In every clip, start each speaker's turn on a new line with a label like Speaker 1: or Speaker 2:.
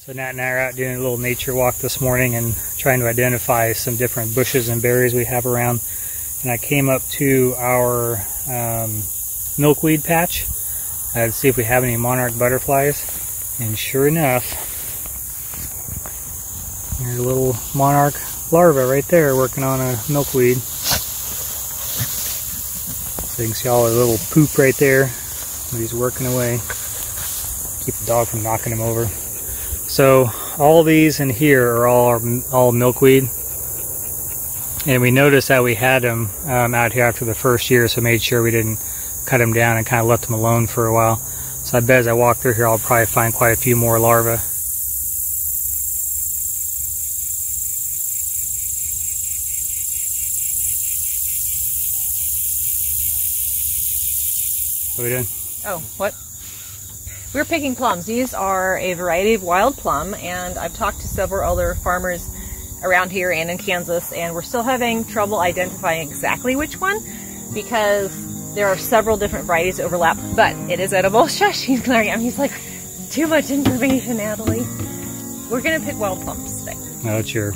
Speaker 1: So Nat and I are out doing a little nature walk this morning and trying to identify some different bushes and berries we have around. And I came up to our milkweed patch to see if we have any monarch butterflies. And sure enough, there's a little monarch larva right there working on a milkweed. So you can see all the little poop right there. He's working away. Keep the dog from knocking him over. So all these in here are all milkweed, and we noticed that we had them out here after the first year, so made sure we didn't cut them down and kind of left them alone for a while. So I bet as I walk through here I'll probably find quite a few more larvae. What are we doing?
Speaker 2: Oh, what? We're picking plums. These are a variety of wild plum, and I've talked to several other farmers around here and in Kansas, and we're still having trouble identifying exactly which one because there are several different varieties overlap, but it is edible. Shush, he's glaring at me. He's like, too much information, Natalie. We're going to pick wild plums today.
Speaker 1: Oh, it's your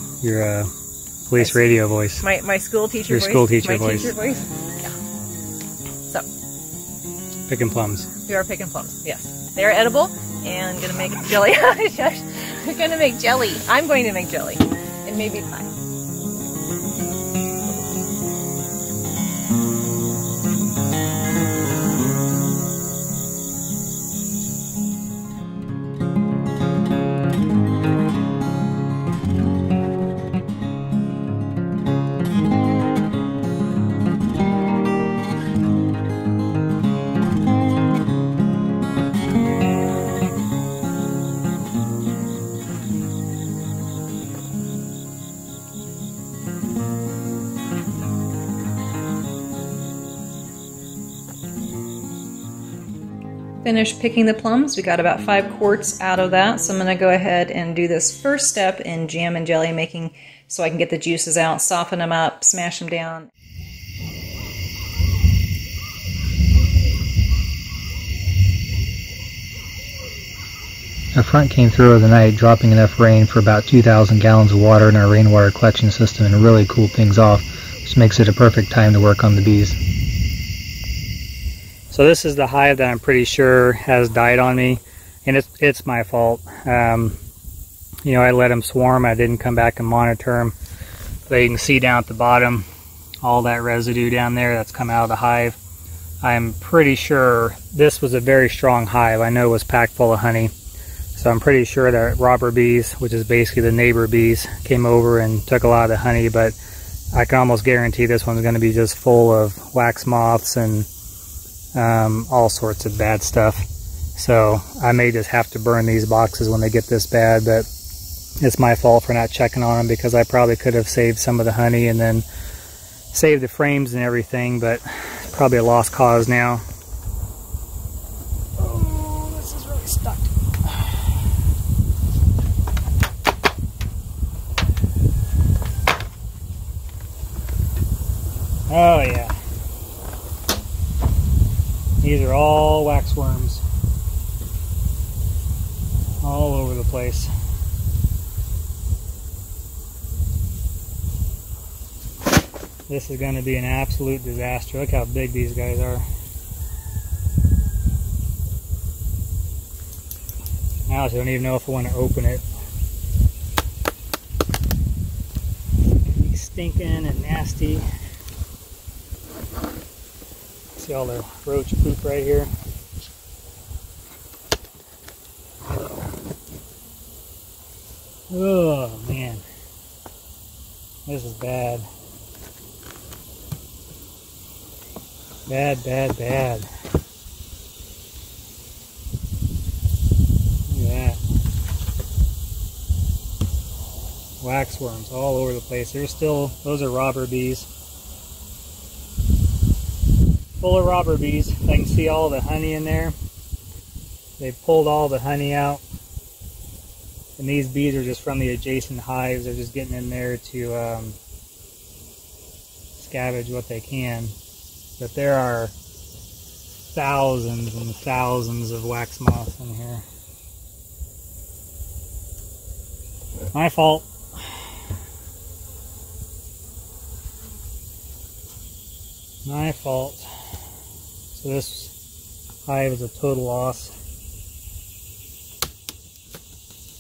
Speaker 1: police radio voice.
Speaker 2: My school teacher voice.
Speaker 1: Your school teacher voice.
Speaker 2: Teacher voice. Yeah. So.
Speaker 1: Picking plums.
Speaker 2: We are picking plums, yes. They're edible and gonna make jelly. Shush. We're gonna make jelly. I'm going to make jelly and maybe pie. Finished picking the plums. We got about 5 quarts out of that, so I'm going to go ahead and do this first step in jam and jelly making so I can get the juices out, soften them up, smash them down.
Speaker 1: Our front came through overnight, dropping enough rain for about 2,000 gallons of water in our rainwater collection system and really cooled things off, which makes it a perfect time to work on the bees. So this is the hive that I'm pretty sure has died on me, and it's my fault. You know, I let them swarm. I didn't come back and monitor them. But you can see down at the bottom all that residue down there that's come out of the hive. I'm pretty sure this was a very strong hive. I know it was packed full of honey. So I'm pretty sure that robber bees, which is basically the neighbor bees, came over and took a lot of the honey, but I can almost guarantee this one's going to be just full of wax moths and all sorts of bad stuff. So I may just have to burn these boxes when they get this bad, but it's my fault for not checking on them because I probably could have saved some of the honey and then saved the frames and everything, but it's probably a lost cause now. Oh, this is really stuck. Oh yeah. These are all waxworms. All over the place. This is going to be an absolute disaster. Look how big these guys are. Now I don't even know if I want to open it. He's stinking and nasty. See all the roach poop right here. Oh man, this is bad. Bad, bad, bad. Look at that. Waxworms all over the place. There's still, those are robber bees. Full of robber bees. I can see all the honey in there. They pulled all the honey out. And these bees are just from the adjacent hives. They're just getting in there to scavenge what they can. But there are thousands and thousands of wax moths in here. My fault. My fault. So this hive is a total loss.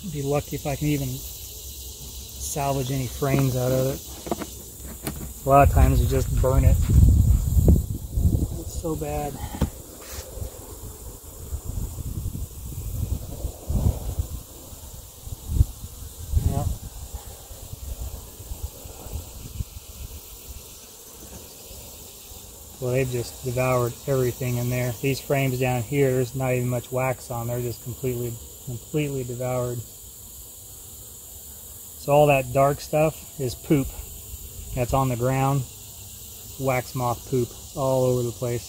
Speaker 1: I'd be lucky if I can even salvage any frames out of it. A lot of times you just burn it. It's so bad. Yep. Well, they've just devoured everything in there. These frames down here, there's not even much wax on. They're just completely devoured. So all that dark stuff is poop that's on the ground. Wax moth poop all over the place.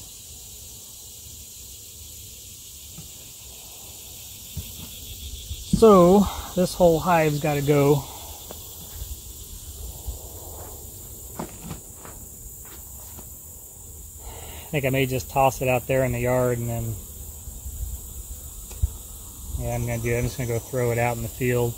Speaker 1: So this whole hive's got to go. I think I may just toss it out there in the yard, and then yeah, I'm gonna do it. I'm just gonna go throw it out in the field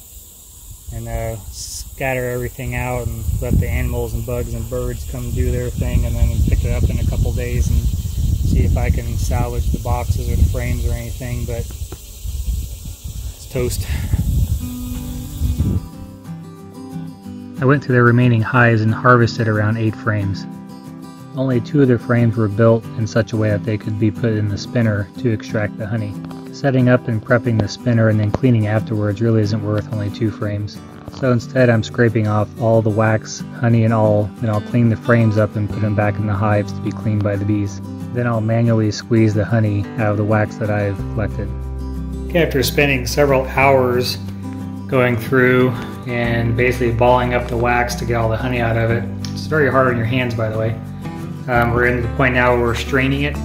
Speaker 1: and scatter everything out and let the animals and bugs and birds come do their thing, and then pick it up in a couple days and see if I can salvage the boxes or the frames or anything. But it's toast. I went to their remaining hives and harvested around 8 frames. Only 2 of the frames were built in such a way that they could be put in the spinner to extract the honey. Setting up and prepping the spinner and then cleaning afterwards really isn't worth only 2 frames. So instead I'm scraping off all the wax, honey and all, then I'll clean the frames up and put them back in the hives to be cleaned by the bees. Then I'll manually squeeze the honey out of the wax that I've collected. Okay, after spending several hours going through and basically balling up the wax to get all the honey out of it, it's very hard on your hands, by the way. We're into the point now where we're straining it.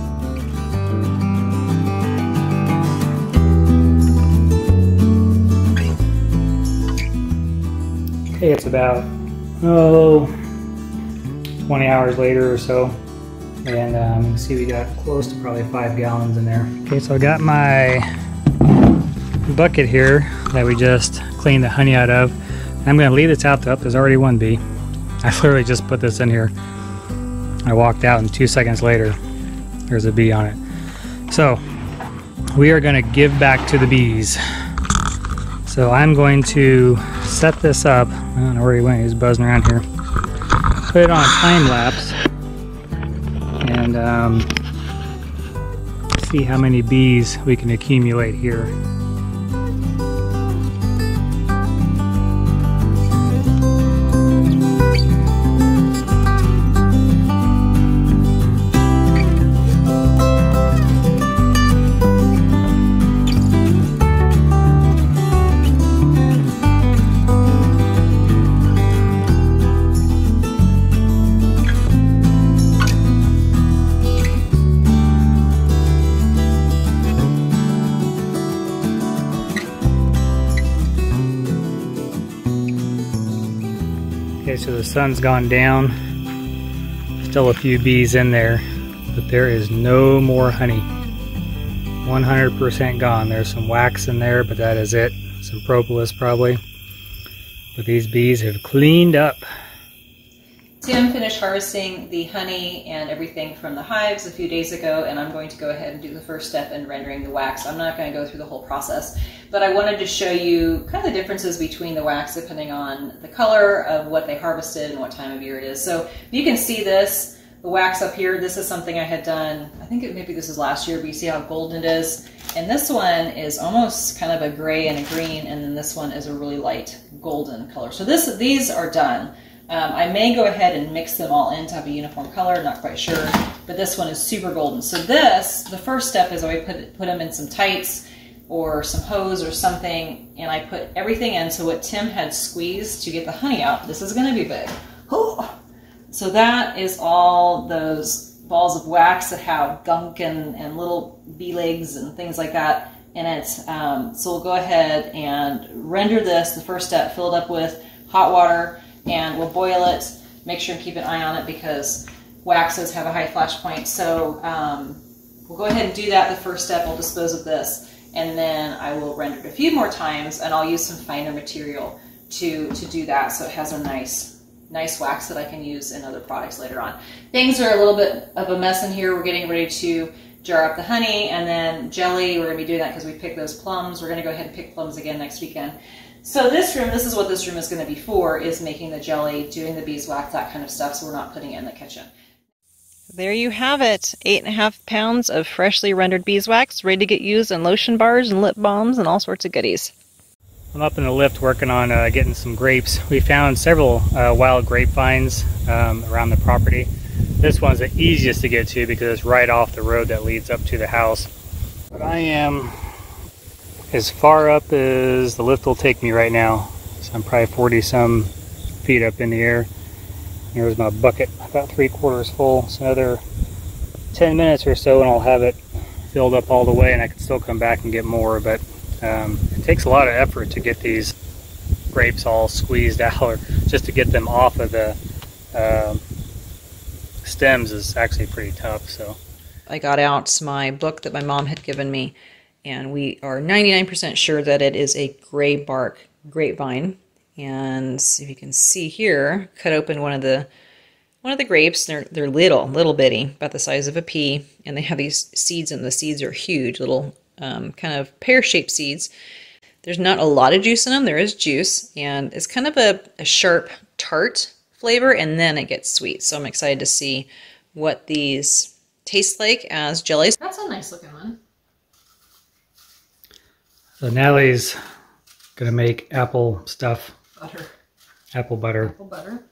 Speaker 1: Okay, it's about 20 hours later or so, and you can see we got close to probably 5 gallons in there. Okay, so I got my bucket here that we just cleaned the honey out of. I'm going to leave this out. There's already 1 bee. I literally just put this in here. I walked out and 2 seconds later there's a bee on it. So we are going to give back to the bees. So I'm going to set this up. I don't know where he went. He's buzzing around here. Put it on a time lapse and see how many bees we can accumulate here. Okay, so the sun's gone down. Still a few bees in there, but there is no more honey. 100% gone. There's some wax in there, but that is it. Some propolis probably. But these bees have cleaned up.
Speaker 2: Tim finished harvesting the honey and everything from the hives a few days ago, and I'm going to go ahead and do the first step in rendering the wax. I'm not going to go through the whole process, but I wanted to show you kind of the differences between the wax depending on the color of what they harvested and what time of year it is. So you can see this, the wax up here, this is something I had done, I think maybe this was last year, but you see how golden it is. And this one is almost kind of a gray and a green, and then this one is a really light golden color. So these are done. I may go ahead and mix them all in to have a uniform color, not quite sure, but this one is super golden. So this, the first step is I put them in some tights or some hose or something, and I put everything in. So what Tim had squeezed to get the honey out, this is gonna be big. So that is all those balls of wax that have gunk and little bee legs and things like that in it. So we'll go ahead and render this, the first step, fill it up with hot water, and we'll boil it. Make sure and keep an eye on it because waxes have a high flash point. So we'll go ahead and do that. The first step, we'll dispose of this, and then I will render it a few more times, and I'll use some finer material to do that, so it has a nice wax that I can use in other products later on. Things are a little bit of a mess in here. We're getting ready to jar up the honey, and then jelly. We're going to be doing that because we picked those plums. We're going to go ahead and pick plums again next weekend. So this room, this is what this room is going to be for, is making the jelly, doing the beeswax, that kind of stuff, so we're not putting it in the kitchen. There you have it, 8.5 pounds of freshly rendered beeswax, ready to get used in lotion bars and lip balms and all sorts of goodies.
Speaker 1: I'm up in the lift working on getting some grapes. We found several wild grapevines around the property. This one's the easiest to get to because it's right off the road that leads up to the house. But I am as far up as the lift will take me right now. So I'm probably 40 some feet up in the air. Here's my bucket, about 3/4 full. So another 10 minutes or so and I'll have it filled up all the way, and I can still come back and get more. But it takes a lot of effort to get these grapes all squeezed out, or just to get them off of the stems is actually pretty tough. So
Speaker 2: I got out my book that my mom had given me, and we are 99% sure that it is a gray bark grapevine. And if you can see here, cut open one of the grapes. They're little bitty, about the size of a pea, and they have these seeds, and the seeds are huge, little kind of pear-shaped seeds. There's not a lot of juice in them. There is juice, and it's kind of a sharp tart flavor, and then it gets sweet. So I'm excited to see what these taste like as jellies. That's a nice looking one.
Speaker 1: So Natalie's gonna make apple stuff.
Speaker 2: Butter.
Speaker 1: Apple butter.
Speaker 2: Apple butter.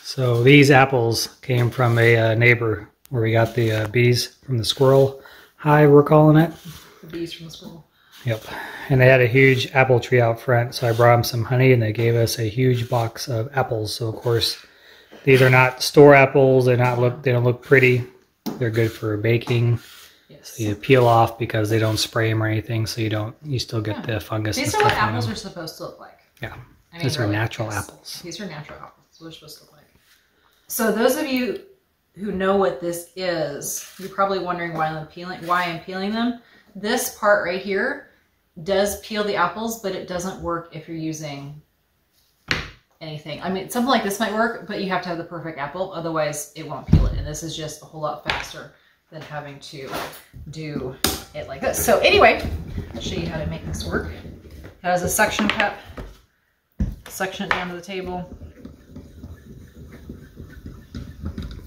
Speaker 1: So these apples came from a neighbor where we got the bees from the squirrel hive, we're calling it.
Speaker 2: The bees from the squirrel.
Speaker 1: Yep. And they had a huge apple tree out front, so I brought them some honey, and they gave us a huge box of apples. So of course, these are not store apples. They don't look pretty. They're good for baking. Yes. So you peel off because they don't spray them or anything, so you still get the fungus.
Speaker 2: These are what apples are supposed to look like.
Speaker 1: Yeah. I mean, these are natural apples.
Speaker 2: These are natural apples. That's what they're supposed to look like. So those of you who know what this is, you're probably wondering why I'm peeling them. This part right here does peel the apples, but it doesn't work if you're using anything. I mean, something like this might work, but you have to have the perfect apple, otherwise it won't peel it. And this is just a whole lot faster than having to do it like this. So anyway, I'll show you how to make this work. It has a suction cup. Suction it down to the table.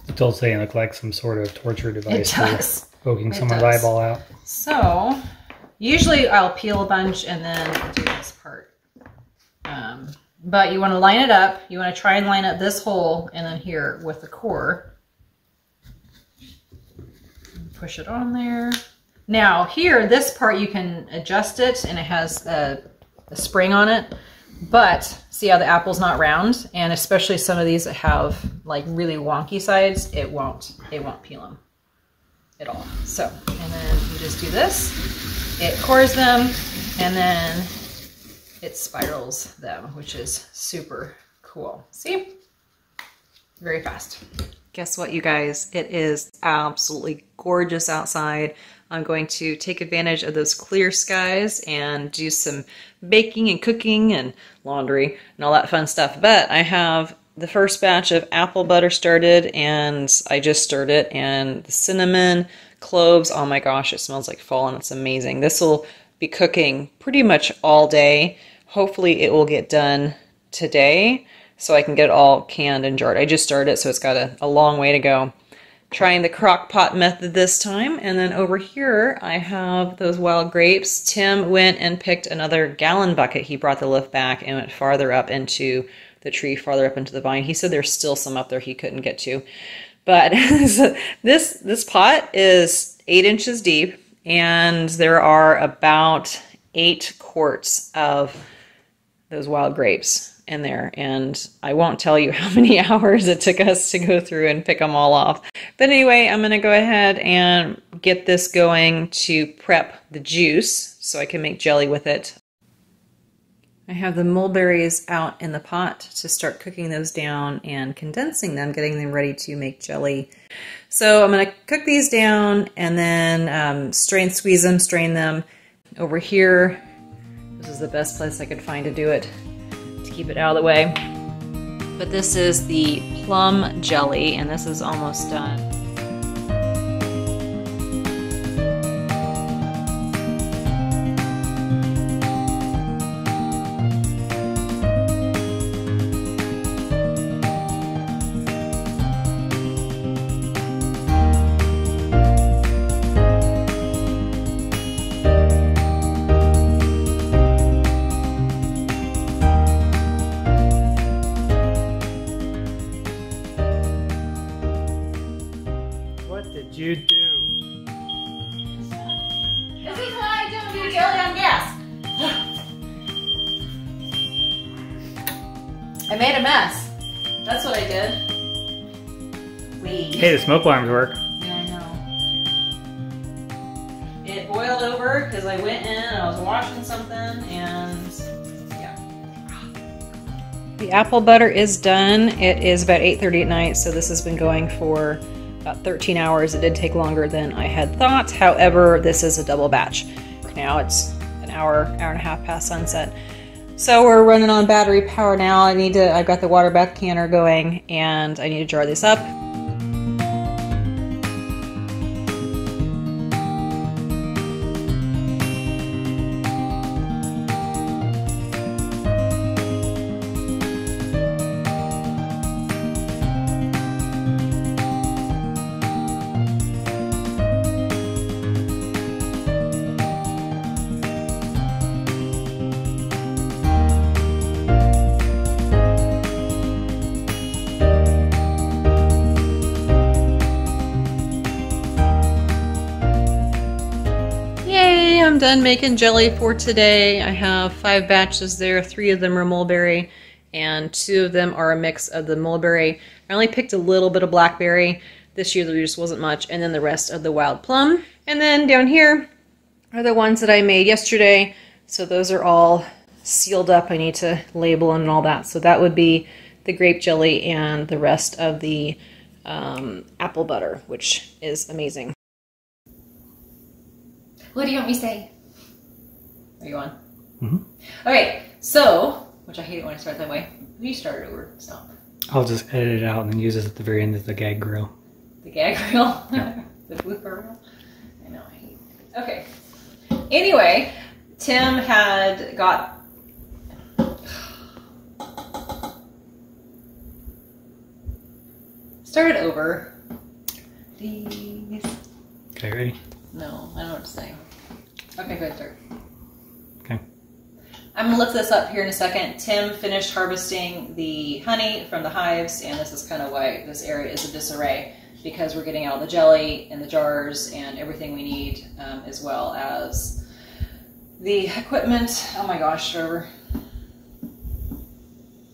Speaker 1: Still saying it looked like some sort of torture device.
Speaker 2: It does.
Speaker 1: Poking someone's eyeball out.
Speaker 2: So usually I'll peel a bunch and then do this part. But you want to line it up. You want to try and line up this hole and then here with the core. Push it on there. Now here, this part you can adjust it, and it has a spring on it. But see how the apple's not round, and especially some of these that have like really wonky sides, it won't peel them at all. So, and then you just do this. It cores them, and then it spirals them, which is super cool. See? Very fast. Guess what, you guys? It is absolutely gorgeous outside. I'm going to take advantage of those clear skies and do some baking and cooking and laundry and all that fun stuff. But I have the first batch of apple butter started, and I just stirred it, and the cinnamon, cloves, oh my gosh, it smells like fall and it's amazing. This will be cooking pretty much all day. Hopefully it will get done today so I can get it all canned and jarred. I just started it, so it's got a long way to go. Trying the crock pot method this time. And then over here I have those wild grapes. Tim went and picked another gallon bucket. He brought the lift back and went farther up into the tree, farther up into the vine. He said there's still some up there he couldn't get to. But this pot is 8 inches deep, and there are about 8 quarts of those wild grapes in there, and I won't tell you how many hours it took us to go through and pick them all off. But anyway, I'm going to go ahead and get this going to prep the juice so I can make jelly with it. I have the mulberries out in the pot to start cooking those down and condensing them, getting them ready to make jelly. So I'm going to cook these down and then squeeze them, strain them. Over here, This is the best place I could find to do it, to keep it out of the way. But this is the Plum Jelly, and this is almost done.
Speaker 1: You do.
Speaker 2: This is why I don't do jelly on gas. I made a mess. That's what I did.
Speaker 1: Hey, the smoke alarms work.
Speaker 2: Yeah, I know. It boiled over because I went in and I was washing something and yeah. The apple butter is done. It is about 8:30 at night, so this has been going for about 13 hours. It did take longer than I had thought. However, this is a double batch. Now it's an hour and a half past sunset. So we're running on battery power now. I've got the water bath canner going and I need to jar this up. I'm done making jelly for today. I have 5 batches there. 3 of them are mulberry and 2 of them are a mix of the mulberry. I only picked a little bit of blackberry. This year there just wasn't much, and then the rest of the wild plum. And then down here are the ones that I made yesterday. So those are all sealed up. I need to label them and all that. So that would be the grape jelly and the rest of the apple butter, which is amazing. What do you want me to say? Are you on?
Speaker 1: Mm-hmm.
Speaker 2: Okay, so, which I hate it when I start that way. You start over. Stop.
Speaker 1: I'll just edit it out and then use it at the very end of the gag reel.
Speaker 2: The gag reel?
Speaker 1: Yeah.
Speaker 2: The blooper reel? I know, I hate it. Okay. Anyway, Tim had got... Start it over. Please.
Speaker 1: Okay, ready?
Speaker 2: No, I don't know what to say. Okay, go ahead, start.
Speaker 1: Okay.
Speaker 2: I'm gonna look this up here in a second. Tim finished harvesting the honey from the hives, and this is kind of why this area is a disarray, because we're getting out the jelly in the jars and everything we need, as well as the equipment. Oh my gosh, Trevor.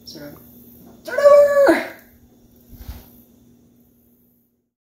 Speaker 2: Sort of